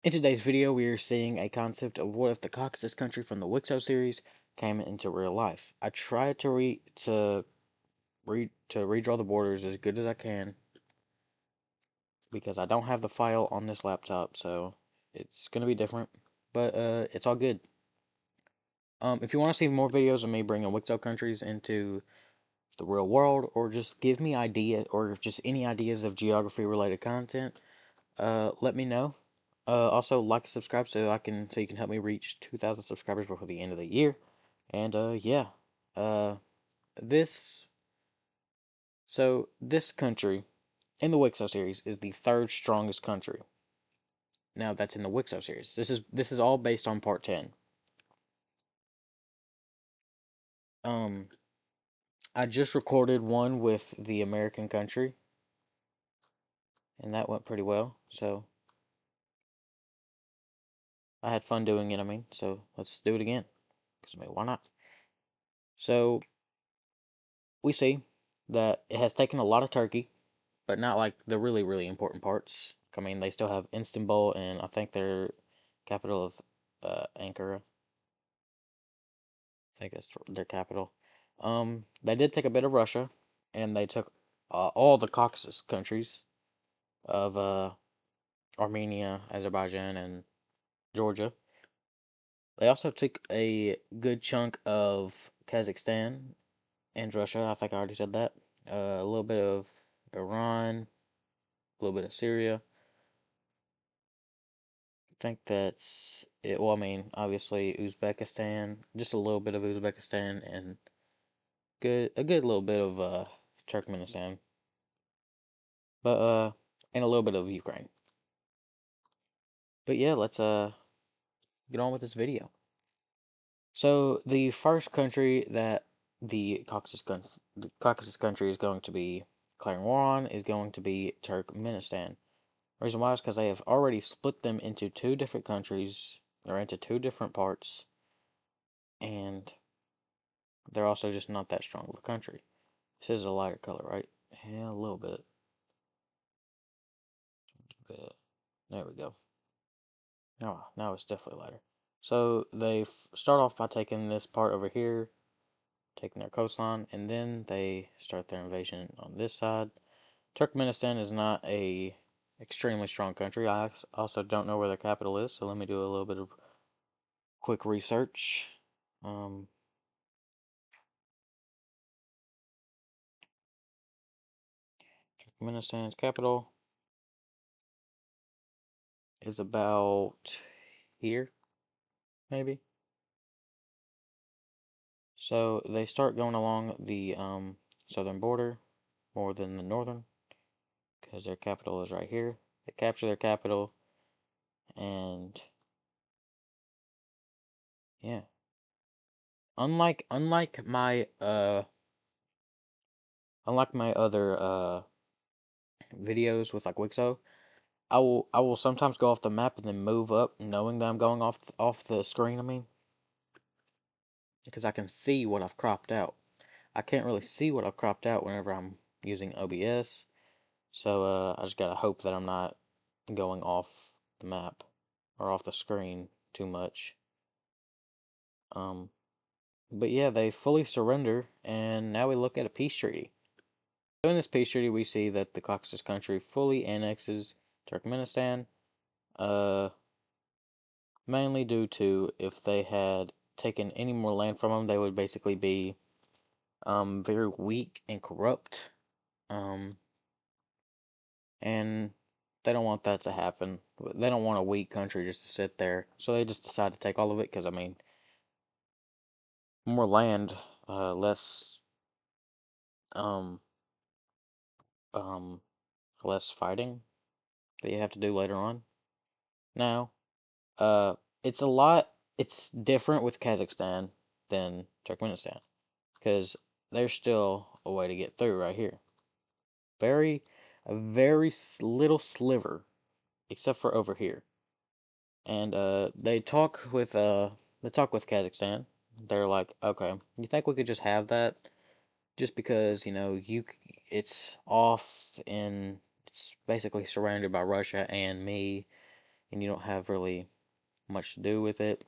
In today's video, we are seeing a concept of what if the Caucasus country from the Wixo series came into real life. I tried to redraw the borders as good as I can because I don't have the file on this laptop, so it's gonna be different, but it's all good. If you want to see more videos of me bringing Wixo countries into the real world, or just give me ideas, or just any ideas of geography related content, let me know. Also like and subscribe so you can help me reach 2,000 subscribers before the end of the year. And yeah, uh, this this country in the Wixo series is the third strongest country. Now that's in the Wixo series. This is all based on part 10. Um, I just recorded one with the American country, and that went pretty well. So I had fun doing it. I mean, so let's do it again. Cause I mean, why not? So we see that it has taken a lot of Turkey, but not like the really, really important parts. I mean, they still have Istanbul and I think their capital of Ankara. I think that's their capital. They did take a bit of Russia, and they took all the Caucasus countries of Armenia, Azerbaijan, and Georgia. They also took a good chunk of Kazakhstan and Russia. I think I already said that. A little bit of Iran, a little bit of Syria. I think that's it. Well, I mean, obviously Uzbekistan, just a little bit of Uzbekistan, and a good little bit of Turkmenistan, but and a little bit of Ukraine. But yeah, let's get on with this video. So the first country that the Caucasus country is going to be declaring war on is going to be Turkmenistan. The reason why is because they have already split them into two different countries, or into two different parts, and they're also just not that strong of a country. This is a lighter color, right? Yeah, a little bit. But there we go. Now it's definitely lighter. So they start off by taking this part over here, taking their coastline, and then they start their invasion on this side. Turkmenistan is not a extremely strong country. I also don't know where their capital is, so let me do a little bit of quick research. Um, Turkmenistan's capital is about here, maybe. So they start going along the southern border more than the northern, because their capital is right here. They capture their capital, and yeah. Unlike my other videos with like Wixo, I will sometimes go off the map and then move up, knowing that I'm going off the screen. I mean, because I can see what I've cropped out. I can't really see what I've cropped out whenever I'm using OBS, so I just gotta hope that I'm not going off the map or off the screen too much. Um, but yeah, they fully surrender, and now we look at a peace treaty. So in this peace treaty, we see that the Caucasus country fully annexes Turkmenistan, uh, mainly due to if they had taken any more land from them, they would basically be very weak and corrupt, um, and they don't want that to happen. They don't want a weak country just to sit there, so they just decide to take all of it. Because I mean, more land, less um um less fighting that you have to do later on. Now, uh, it's a lot. It's different with Kazakhstan than Turkmenistan because there's still a way to get through right here. Very, a very little sliver, except for over here. And they talk with Kazakhstan. They're like, okay, you think we could just have that? Just because it's off and it's basically surrounded by Russia and me, and you don't have really much to do with it.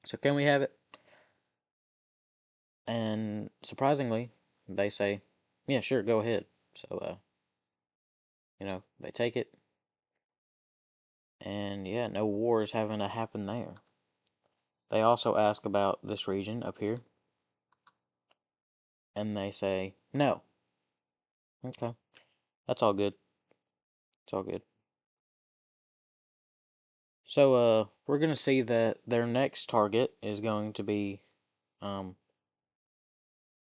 So can we have it? And surprisingly, they say, yeah, sure, go ahead. So, they take it, and yeah, no wars having to happen there. They also ask about this region up here, and they say, no. Okay, that's all good. It's all good. So, we're gonna see that their next target is going to be, um,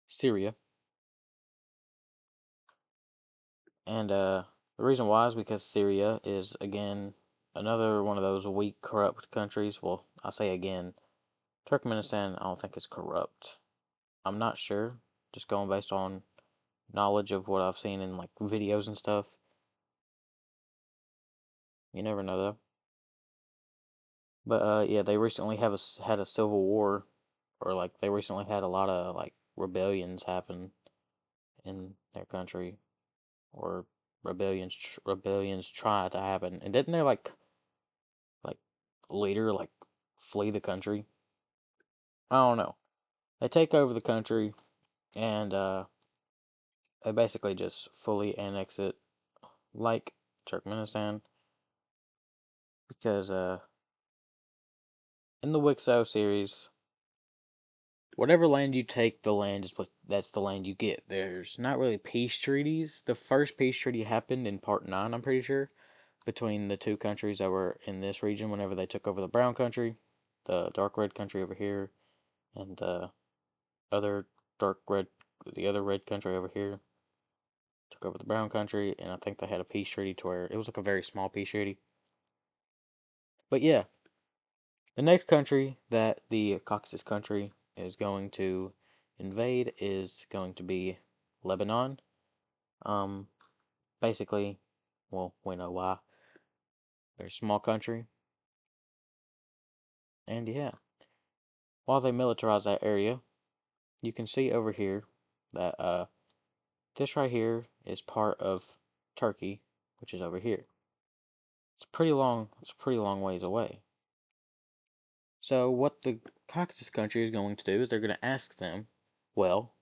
Syria. And the reason why is because Syria is, again, another one of those weak, corrupt countries. Well, I say again, Turkmenistan, I don't think it's corrupt. I'm not sure, just going based on knowledge of what I've seen in like videos and stuff. You never know though. But yeah, they recently had a civil war, or like they recently had a lot of like rebellions happen in their country, or rebellions try to happen. And didn't their like leader like flee the country? I don't know. They take over the country, and they basically just fully annex it like Turkmenistan, because in the Wixo series, whatever land you take, that's the land you get. There's not really peace treaties. The first peace treaty happened in part 9, I'm pretty sure, between the two countries that were in this region whenever they took over the brown country, the dark red country over here, and the other dark red the other red country over here took over the brown country, and I think they had a peace treaty to where it was like a very small peace treaty. But yeah, the next country that the Caucasus country is going to invade is going to be Lebanon. Um, basically, well, we know why. They're a small country, and yeah, while they militarize that area, you can see over here that this right here is part of Turkey, which is over here. It's pretty long. It's a pretty long ways away. So what the Caucasus country is going to do is they're going to ask them, well,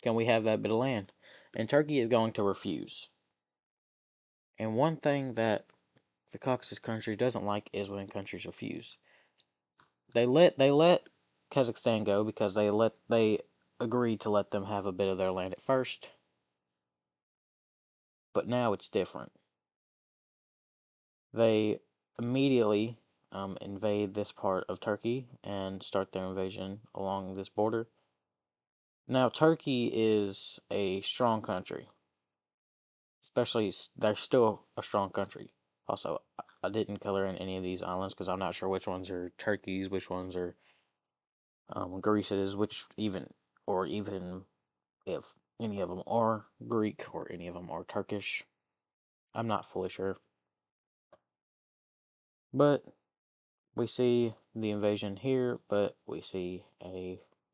can we have that bit of land? And Turkey is going to refuse. And one thing that the Caucasus country doesn't like is when countries refuse. They let Kazakhstan go because they agreed to let them have a bit of their land at first, but now it's different. They immediately invade this part of Turkey and start their invasion along this border. Now, Turkey is a strong country, especially they're still a strong country. Also, I didn't color in any of these islands because I'm not sure which ones are Turkeys, which ones are Greece's, or even if any of them are Greek or any of them are Turkish. I'm not fully sure. But we see the invasion here, but we see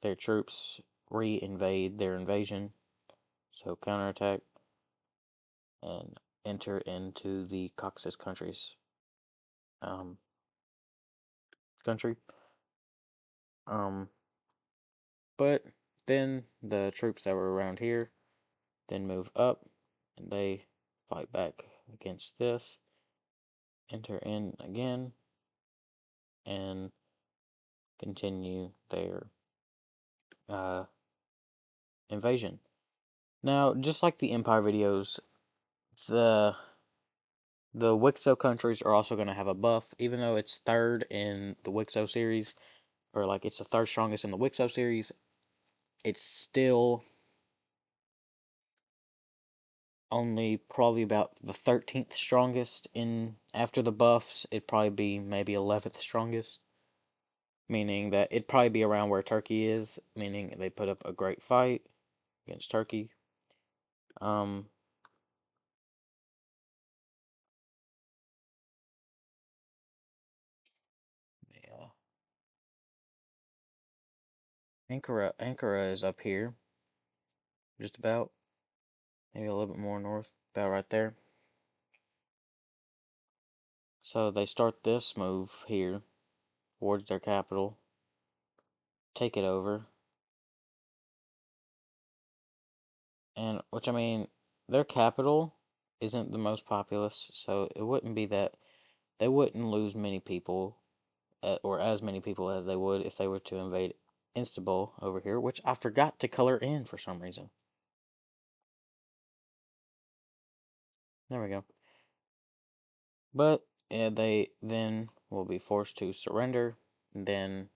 their troops re-invade their invasion, so counterattack and enter into the Caucasus um, country. Um, but then the troops that were around here then move up, and they fight back against this, enter in again, and continue their uh, invasion. Now, just like the Empire videos, the the Wixo countries are also going to have a buff, even though it's third in the Wixo series, or like it's the third strongest in the Wixo series. It's still only probably about the 13th strongest in after the buffs. It'd probably be maybe 11th strongest, meaning that it'd probably be around where Turkey is, meaning they put up a great fight against Turkey. Um, yeah. Ankara is up here, just about, maybe a little bit more north, about right there. So they start this move here towards their capital, take it over, and which I mean, their capital isn't the most populous, so it wouldn't be that they wouldn't lose many people, or as many people as they would if they were to invade Istanbul over here, which I forgot to color in for some reason. There we go. But yeah, they then will be forced to surrender, and then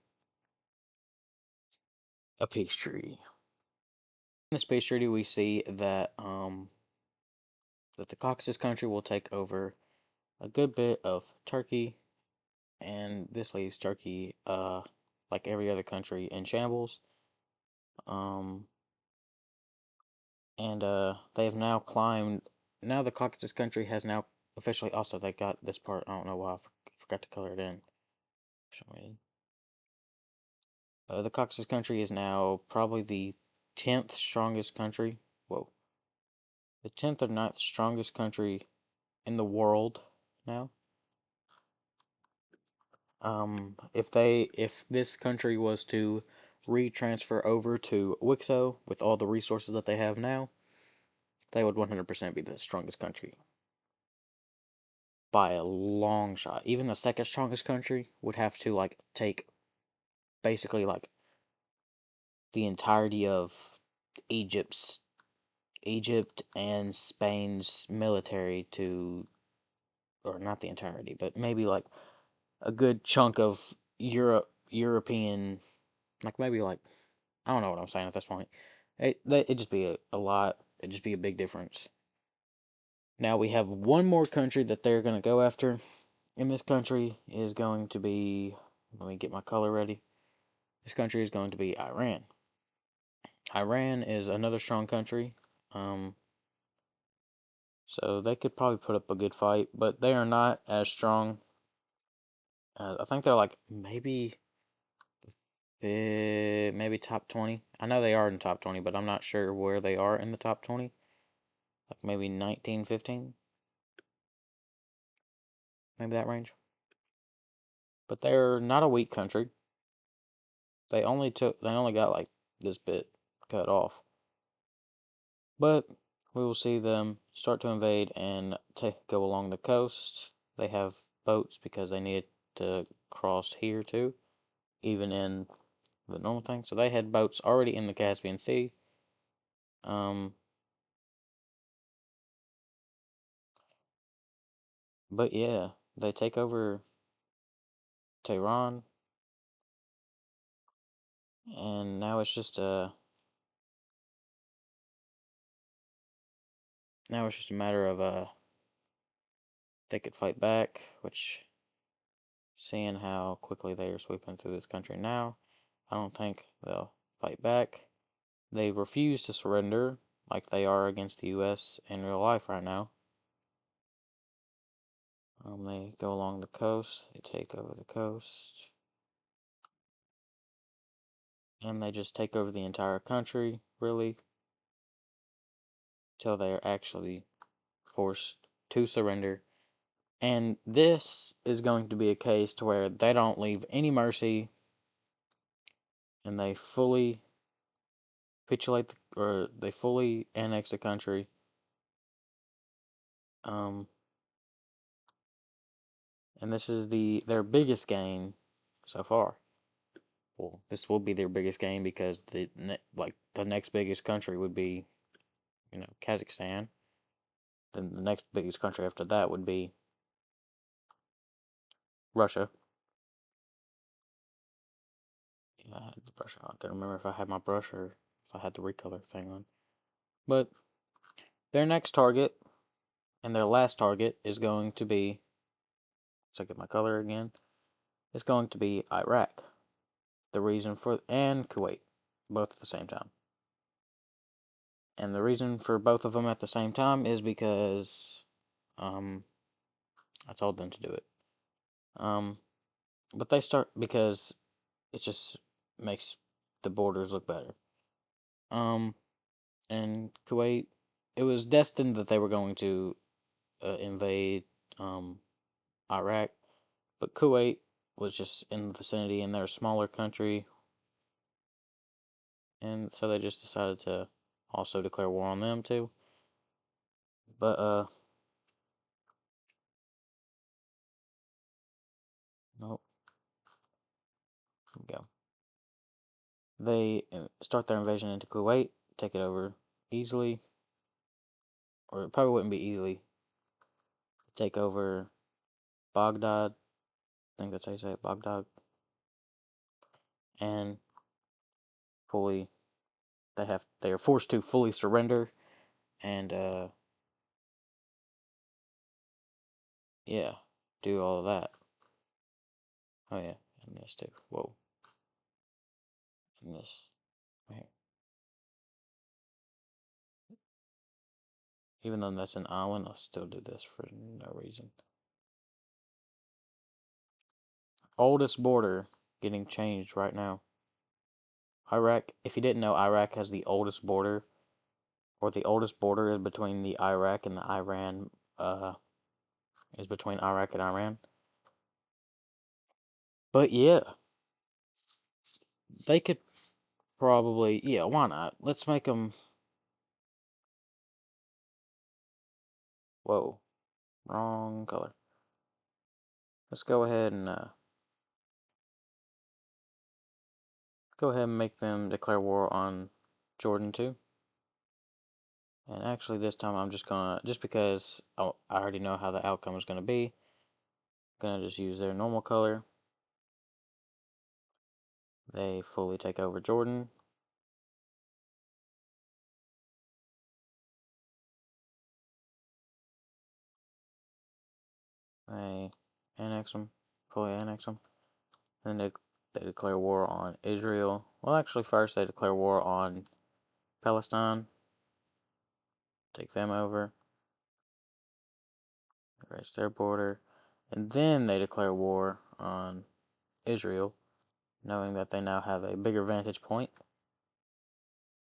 a peace treaty. In this peace treaty, we see that the Caucasus country will take over a good bit of Turkey, and this leaves Turkey, like every other country, in shambles. Um, and they have now climbed. Now the Caucasus country has now officially. Also, they got this part. I don't know why I forgot to color it in. The Caucasus country is now probably the 10th strongest country. Whoa, the 10th or ninth strongest country in the world now. If this country was to retransfer over to Wixo with all the resources that they have now, they would 100% be the strongest country by a long shot. Even the second strongest country would have to like take basically like the entirety of Egypt's Egypt and Spain's military to, or not the entirety, but maybe like a good chunk of European, like maybe like I don't know what I'm saying at this point. It'd just be a lot. It'd just be a big difference. Now we have one more country that they're going to go after. And this country is going to be, let me get my color ready. This country is going to be Iran. Iran is another strong country. Um, so they could probably put up a good fight, but they are not as strong. I think they're like maybe top 20. I know they are in top 20, but I'm not sure where they are in the top 20. Like maybe 19, 15, maybe that range. But they're not a weak country. They only got like this bit cut off. But we will see them start to invade and go along the coast. They have boats because they need to cross here too, even in the normal thing. So they had boats already in the Caspian Sea. Um, but yeah, they take over Tehran, and now it's just a matter of they could fight back, which seeing how quickly they are sweeping through this country now, I don't think they'll fight back. They refuse to surrender like they are against the US in real life right now. They go along the coast, they take over the coast, and they just take over the entire country, really, till they are actually forced to surrender. And this is going to be a case to where they don't leave any mercy, and they fully capitulate, or they fully annex the country. Um, and this is their biggest gain so far. Well, this will be their biggest gain because the next biggest country would be, Kazakhstan. Then the next biggest country after that would be Russia. Yeah, I had the brush. I couldn't remember if I had my brush or if I had the recolor thing on. But their next target and their last target is going to be, let's get my color again. It's going to be Iraq. The reason for and Kuwait, both at the same time. And the reason for both of them at the same time is because I told them to do it. But they start because it just makes the borders look better. And Kuwait, it was destined that they were going to invade. Iraq, but Kuwait was just in the vicinity, and they're a smaller country, and so they just decided to also declare war on them too. But nope, go. They start their invasion into Kuwait, take it over easily, or it probably wouldn't be easily. Take over Baghdad, I think that's how you say it, Baghdad, and fully they are forced to fully surrender, and yeah, do all of that. Oh yeah, and this too. Whoa, and this. Right. Even though that's an island, I'll still do this for no reason. Oldest border getting changed right now. Iraq, if you didn't know, Iraq has the oldest border, or the oldest border is between the Iraq and the Iran, is between Iraq and Iran. But yeah, they could probably, yeah, why not? Let's make them, whoa, wrong color. Let's go ahead and make them declare war on Jordan too. And actually this time I'm just gonna, just because I already know how the outcome is gonna be, I'm gonna just use their normal color. They fully take over Jordan. They annex them, fully annex them. Then they declare war on Israel. Well, actually, first they declare war on Palestine. Take them over. Erase their border. And then they declare war on Israel, knowing that they now have a bigger vantage point.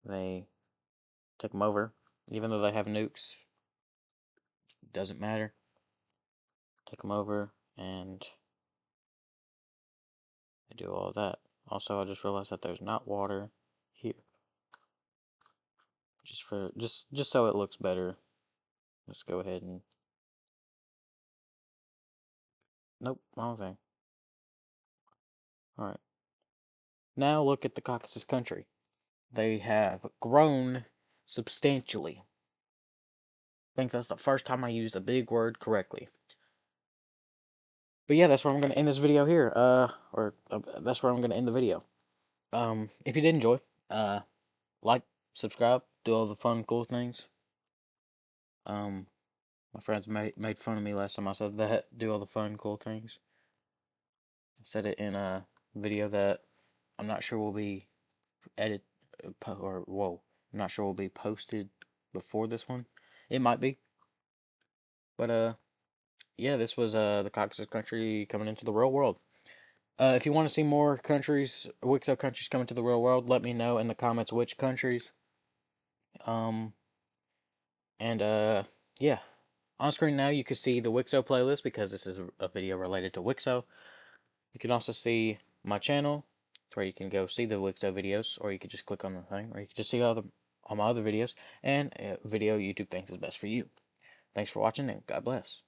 They take them over, even though they have nukes. Doesn't matter. Take them over, and they do all that. Also, I just realized that there's not water here. Just so it looks better. Let's go ahead and nope, wrong thing. Alright. Now look at the Caucasus country. They have grown substantially. I think that's the first time I used a big word correctly. But yeah, that's where I'm going to end this video here. That's where I'm going to end the video. If you did enjoy, uh, like, subscribe, do all the fun, cool things. My friends made fun of me last time I said that. Do all the fun, cool things. I said it in a video that I'm not sure will be edit or whoa, I'm not sure will be posted before this one. It might be, but yeah, this was the Caucasus country coming into the real world. If you want to see more countries, Wixo countries coming to the real world, let me know in the comments which countries. Um, and yeah, on screen now you can see the Wixo playlist because this is a video related to Wixo. You can also see my channel, where you can go see the Wixo videos, or you can just click on the thing, or you can just see all my other videos, and a video YouTube thinks is best for you. Thanks for watching, and God bless.